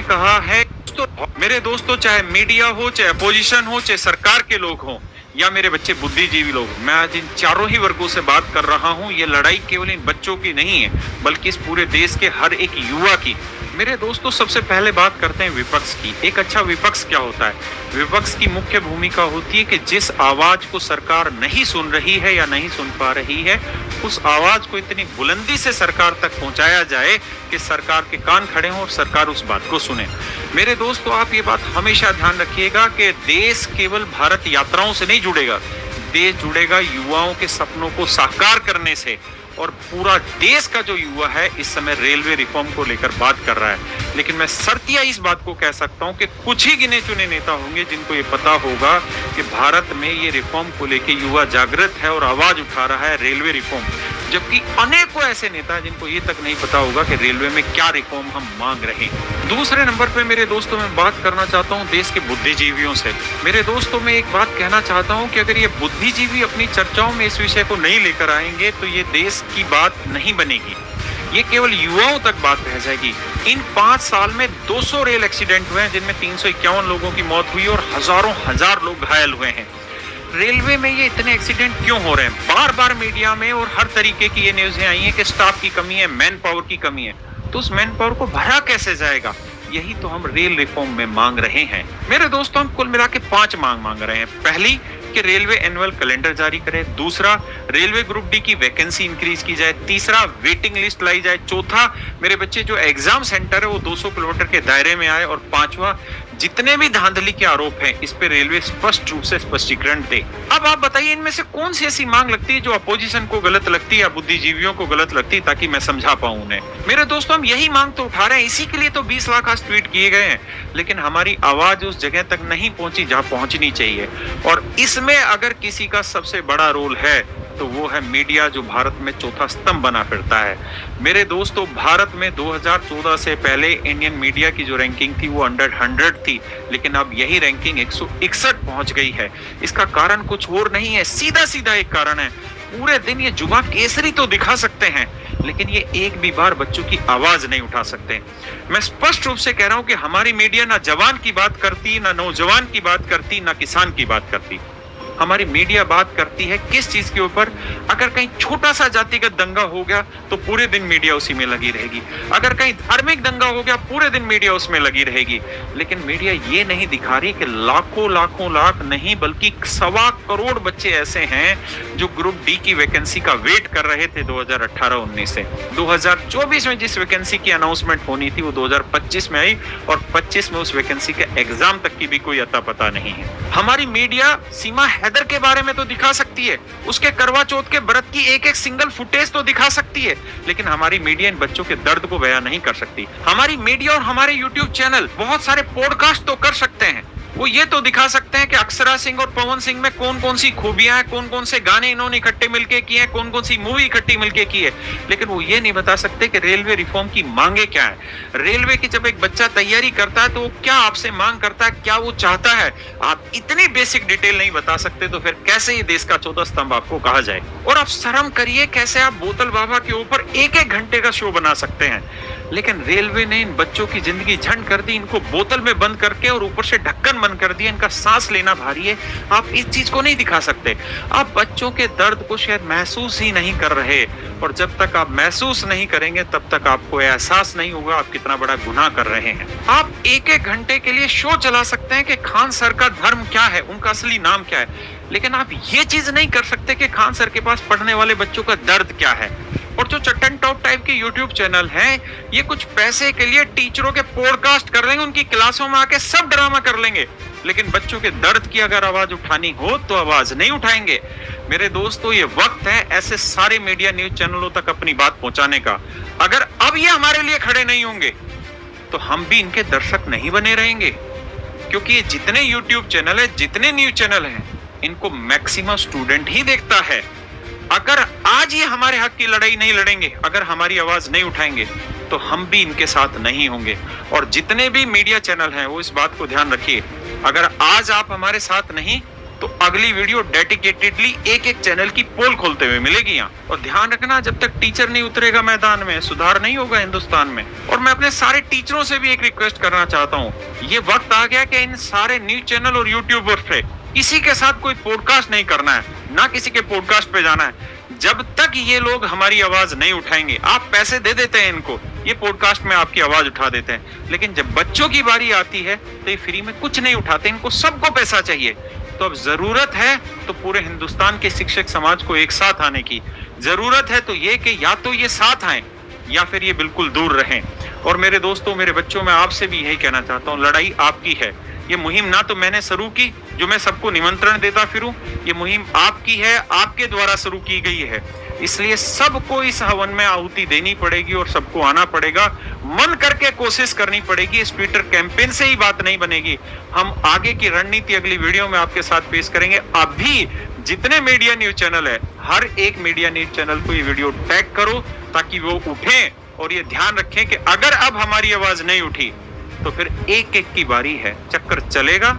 कहा है दोस्तों, मेरे दोस्तों, चाहे मीडिया हो, चाहे अपोजिशन हो, चाहे सरकार के लोग हो या मेरे बच्चे बुद्धिजीवी लोग, मैं आज इन चारों ही वर्गों से बात कर रहा हूं। ये लड़ाई केवल इन बच्चों की नहीं है, बल्कि इस पूरे देश के हर एक युवा की। मेरे दोस्तों, सबसे पहले बात करते हैं विपक्ष की। एक अच्छा विपक्ष क्या होता है? विपक्ष की मुख्य भूमिका होती है कि जिस आवाज को सरकार नहीं सुन रही है या नहीं सुन पा रही है, उस आवाज को इतनी बुलंदी से सरकार तक पहुंचाया जाए कि सरकार के कान खड़े हों और सरकार उस बात को सुने। मेरे दोस्तों, आप ये बात हमेशा ध्यान रखिएगा कि देश केवल भारत यात्राओं से नहीं जुड़ेगा, देश जुड़ेगा युवाओं के सपनों को साकार करने से। और पूरा देश का जो युवा है इस समय रेलवे रिफॉर्म को लेकर बात कर रहा है। लेकिन मैं शर्तिया इस बात को कह सकता हूं कि कुछ ही गिने चुने नेता होंगे जिनको ये पता होगा कि भारत में ये रिफॉर्म को लेकर युवा जागृत है और आवाज उठा रहा है रेलवे रिफॉर्म। जबकि अनेकों ऐसे नेता हैं जिनको ये तक नहीं पता होगा कि रेलवे में क्या रिफॉर्म हम मांग रहे हैं। दूसरे नंबर पे मेरे दोस्तों, मैं बात करना चाहता हूँ देश के बुद्धिजीवियों से। मेरे दोस्तों, मैं एक बात कहना चाहता हूँ कि अगर ये बुद्धिजीवी अपनी चर्चाओं में इस विषय को नहीं लेकर आएंगे तो ये देश की बात नहीं बनेगी, ये केवल युवाओं तक बात रह जाएगी। इन 5 साल में 200 रेल एक्सीडेंट हुए हैं, जिनमें 351 लोगों की मौत हुई और हजारों हजार लोग घायल हुए हैं। रेलवे में ये इतने एक्सीडेंट क्यों हो रहे हैं? बार बार मीडिया में और हर तरीके की ये न्यूज़ें आई हैं कि स्टाफ की कमी है, मैन पावर की कमी है। तो उस मैन पावर को भरा कैसे जाएगा? यही तो हम रेल रिफॉर्म में मांग रहे हैं। मेरे दोस्तों, हम कुल मिला के 5 मांग रहे हैं। पहली, कि रेलवे एनुअल कैलेंडर जारी करे। दूसरा, रेलवे ग्रुप डी की वैकेंसी इंक्रीज की जाए। तीसरा, वेटिंग लिस्ट लाई जाए। चौथा, मेरे बच्चे जो एग्जाम सेंटर है वो 200 किलोमीटर के दायरे में आए। और पांचवा, जितने भी धांधली के आरोप हैं इस पे रेलवे स्पष्ट रूप से स्पष्टीकरण दे। अब आप बताइए, इनमें से कौन सी ऐसी मांग लगती है जो अपोजिशन को गलत लगती है या बुद्धिजीवियों को गलत लगती है, ताकि मैं समझा पाऊं उन्हें। मेरे दोस्तों, हम यही मांग तो उठा रहे हैं, इसी के लिए तो 20 लाख आज ट्वीट किए गए हैं। लेकिन हमारी आवाज उस जगह तक नहीं पहुंची जहां पहुंचनी चाहिए। और इसमें अगर किसी का सबसे बड़ा रोल है तो वो है मीडिया, जो भारत में चौथा स्तंभ बना फिरता है। मेरे दोस्तों, भारत में 2014 से पहले इंडियन मीडिया की जो रैंकिंग थी वो अंडर 100 थी, लेकिन अब यही रैंकिंग 161 पहुंच गई है। इसका कारण कुछ और नहीं है, सीधा सीधा एक कारण है। पूरे दिन ये जुमा केसरी तो दिखा सकते हैं, लेकिन ये एक भी बार बच्चों की आवाज नहीं उठा सकते। मैं स्पष्ट रूप से कह रहा हूं कि हमारी मीडिया ना जवान की बात करती, ना नौजवान की बात करती, ना किसान की बात करती। हमारी मीडिया बात करती है किस चीज के ऊपर? अगर कहीं छोटा सा जातिगत दंगा हो गया तो पूरे दिन मीडिया उसी में लगी रहेगी। अगर कहीं धार्मिक दंगा हो गया, पूरे दिन मीडिया उसमें लगी रहेगी। लेकिन मीडिया ये नहीं दिखा रही कि लाखों लाख नहीं, बल्कि 1.25 करोड़ बच्चे ऐसे हैं जो ग्रुप डी की वैकेंसी का वेट कर रहे थे 2018-19 से। 2024 में जिस वैकेंसी की अनाउंसमेंट होनी थी वो 2025 में आई, और 25 में उस वैकेंसी के एग्जाम तक की भी कोई अता पता नहीं है। हमारी मीडिया सीमा हैदर के बारे में तो दिखा सकती है, उसके करवा चौथ के व्रत की एक सिंगल फुटेज तो दिखा सकती है, लेकिन हमारी मीडिया इन बच्चों के दर्द को बयां नहीं कर सकती। हमारी मीडिया और हमारे यूट्यूब चैनल बहुत सारे पॉडकास्ट तो कर सकते हैं, वो ये तो दिखा सकते हैं कि अक्षरा सिंह और पवन सिंह में कौन कौन सी खूबियां हैं, कौन कौन से गाने इन्होंने इकट्ठे मिलके किए हैं, कौन कौन सी मूवी इकट्ठी मिलके की है। लेकिन वो ये नहीं बता सकते कि रेलवे रिफॉर्म की मांगे क्या है। रेलवे की जब एक बच्चा तैयारी करता है तो वो क्या आपसे मांग करता है, क्या वो चाहता है, आप इतनी बेसिक डिटेल नहीं बता सकते तो फिर कैसे ये देश का चौथा स्तंभ आपको कहा जाए। और आप शर्म करिए, कैसे आप बोतल बाबा के ऊपर 1-1 घंटे का शो बना सकते हैं। लेकिन रेलवे ने इन बच्चों की जिंदगी झंड कर दी, इनको बोतल में बंद करके और ऊपर से ढक्कन बंद कर दिया, इनका सांस लेना भारी है। आप इस चीज को नहीं दिखा सकते। आप बच्चों के दर्द को शायद महसूस ही नहीं कर रहे, और जब तक आप महसूस नहीं करेंगे तब तक आपको एहसास नहीं होगा आप कितना बड़ा गुनाह कर रहे हैं। आप 1-1 घंटे के लिए शो चला सकते हैं कि खान सर का धर्म क्या है, उनका असली नाम क्या है, लेकिन आप ये चीज नहीं कर सकते कि खान सर के पास पढ़ने वाले बच्चों का दर्द क्या है। और जो चट्टन टॉप टाइप के यूट्यूब चैनल हैं, ये कुछ पैसे के लिए टीचरों के पॉडकास्ट कर लेंगे, उनकी क्लासों में आके सब ड्रामा कर लेंगे, लेकिन बच्चों के दर्द की अगर आवाज उठानी हो तो आवाज नहीं उठाएंगे। मेरे दोस्तों, ये वक्त है ऐसे सारे मीडिया न्यूज चैनलों तक अपनी बात पहुंचाने का। अगर अब ये हमारे लिए खड़े नहीं होंगे तो हम भी इनके दर्शक नहीं बने रहेंगे, क्योंकि ये जितने यूट्यूब चैनल है, जितने न्यूज चैनल हैं, इनको मैक्सिमम स्टूडेंट ही देखता है। अगर आज ये हमारे हक की लड़ाई नहीं लड़ेंगे, अगर हमारी आवाज नहीं उठाएंगे, तो हम भी इनके साथ नहीं होंगे। और जितने भी मीडिया चैनल हैं वो इस बात को ध्यान रखिए, अगर आज आप हमारे साथ नहीं तो अगली वीडियो डेडिकेटेडली एक एक चैनल की पोल खोलते हुए मिलेगी यहाँ। और ध्यान रखना, जब तक टीचर नहीं उतरेगा मैदान में, सुधार नहीं होगा हिंदुस्तान में। और मैं अपने सारे टीचरों से भी एक रिक्वेस्ट करना चाहता हूँ, ये वक्त आ गया कि इन सारे न्यूज चैनल और यूट्यूबर पे किसी के साथ कोई पॉडकास्ट नहीं करना है, ना किसी के पॉडकास्ट पे जाना है, जब तक ये लोग हमारी आवाज नहीं उठाएंगे। आप पैसे दे देते हैं इनको, ये पॉडकास्ट में आपकी आवाज उठा देते हैं, लेकिन जब बच्चों की बारी आती है तो ये फ्री में कुछ नहीं उठाते, इनको सबको पैसा चाहिए। तो अब जरूरत है तो पूरे हिंदुस्तान के शिक्षक समाज को एक साथ आने की जरूरत है, तो ये कि या तो ये साथ आए या फिर ये बिल्कुल दूर रहें। और मेरे दोस्तों, मेरे बच्चों, मैं आपसे भी यही कहना चाहता हूँ, लड़ाई आपकी है। ये मुहिम ना तो मैंने शुरू की जो मैं सबको निमंत्रण देता फिरूं, ये मुहिम आपकी है, आपके द्वारा शुरू की गई है। इसलिए सबको इस हवन में आहुति देनी पड़ेगी और सबको आना पड़ेगा, मन करके कोशिश करनी पड़ेगी। इस ट्विटर कैंपेन से ही बात नहीं बनेगी। हम आगे की रणनीति अगली वीडियो में आपके साथ पेश करेंगे। अभी जितने मीडिया न्यूज चैनल है, हर एक मीडिया न्यूज चैनल को ये वीडियो टैग करो ताकि वो उठें और ये ध्यान रखें कि अगर अब हमारी आवाज नहीं उठी तो फिर एक एक की बारी है, चक्कर चलेगा।